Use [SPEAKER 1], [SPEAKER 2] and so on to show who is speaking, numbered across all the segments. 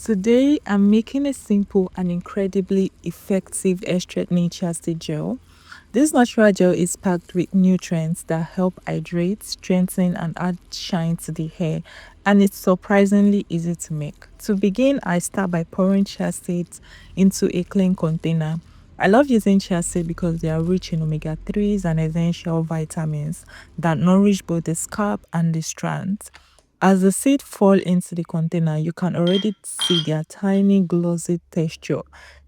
[SPEAKER 1] Today, I'm making a simple and incredibly effective hair straightening chia seed gel. This natural gel is packed with nutrients that help hydrate, strengthen, and add shine to the hair, and it's surprisingly easy to make. To begin, I start by pouring chia seeds into a clean container. I love using chia seed because they are rich in omega 3s and essential vitamins that nourish both the scalp and the strands. As the seeds fall into the container, you can already see their tiny glossy texture,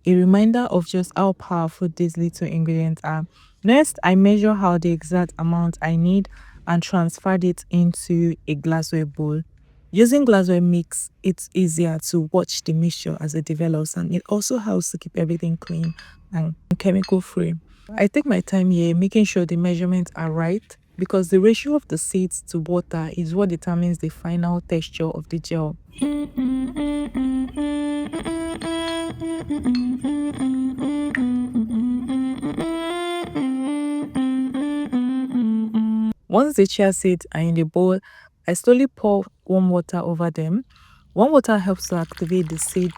[SPEAKER 1] a reminder of just how powerful these little ingredients are. Next, I measure how the exact amount I need and transferred it into a glassware bowl. Using glassware makes it easier to watch the mixture as it develops, and it also helps to keep everything clean and chemical free. I take my time here, making sure the measurements are right because the ratio of the seeds to water is what determines the final texture of the gel. Once the chia seeds are in the bowl, I slowly pour warm water over them. Warm water helps to activate the seed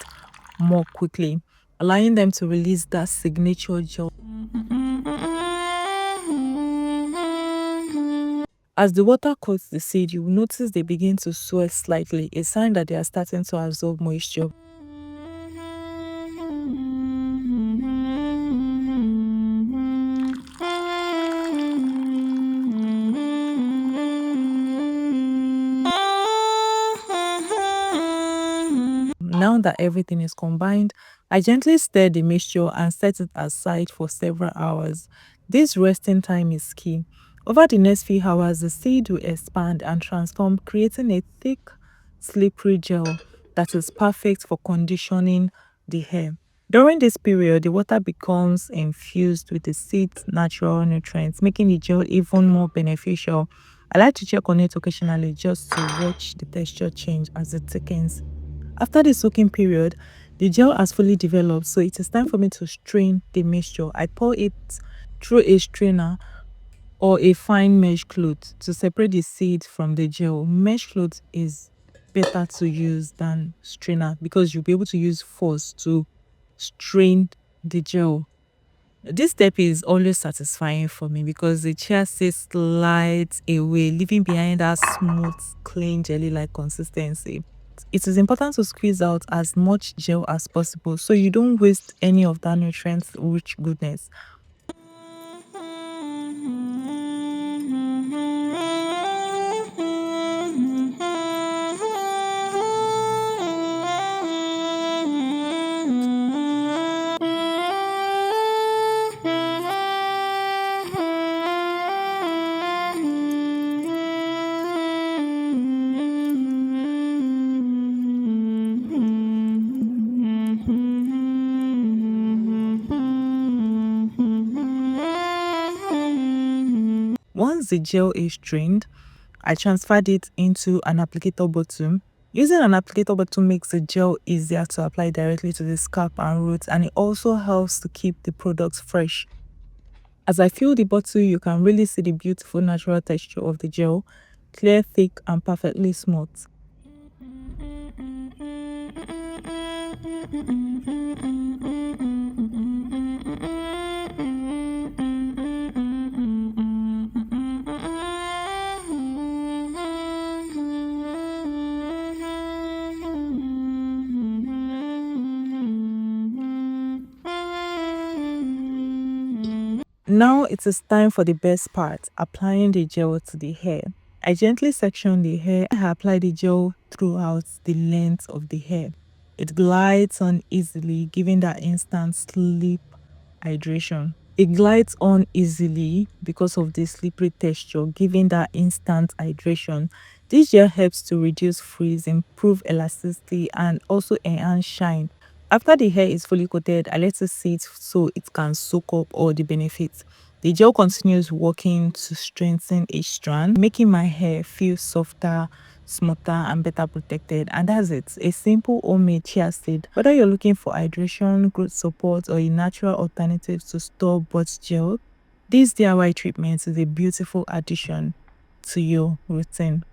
[SPEAKER 1] more quickly, allowing them to release that signature gel. As the water coats the seed, you will notice they begin to swell slightly, a sign that they are starting to absorb moisture. Now that everything is combined, I gently stir the mixture and set it aside for several hours. This resting time is key. Over the next few hours, the seed will expand and transform, creating a thick, slippery gel that is perfect for conditioning the hair. During this period, the water becomes infused with the seed's natural nutrients, making the gel even more beneficial. I like to check on it occasionally just to watch the texture change as it thickens. After the soaking period, the gel has fully developed, so it is time for me to strain the mixture. I pour it through a strainer or a fine mesh cloth to separate the seed from the gel. Mesh cloth is better to use than strainer because you'll be able to use force to strain the gel. This step is always satisfying for me because the chia seed slides away, leaving behind that smooth, clean jelly-like consistency. It is important to squeeze out as much gel as possible so you don't waste any of that nutrient-rich goodness. Once the gel is strained, I transferred it into an applicator bottle. Using an applicator bottle makes the gel easier to apply directly to the scalp and roots, and it also helps to keep the products fresh. As I fill the bottle, you can really see the beautiful natural texture of the gel, clear, thick, and perfectly smooth. Now it is time for the best part, applying the gel to the hair. I gently section the hair. I apply the gel throughout the length of the hair. It glides on easily, giving that instant sleep hydration. It glides on easily because of the slippery texture, giving that instant hydration. This gel helps to reduce frizz, improve elasticity, and also enhance shine. After the hair is fully coated, I let it sit so it can soak up all the benefits. The gel continues working to strengthen each strand, making my hair feel softer, smoother, and better protected. And that's it. A simple homemade chia seed. Whether you're looking for hydration, growth support, or a natural alternative to store-bought gel, this DIY treatment is a beautiful addition to your routine.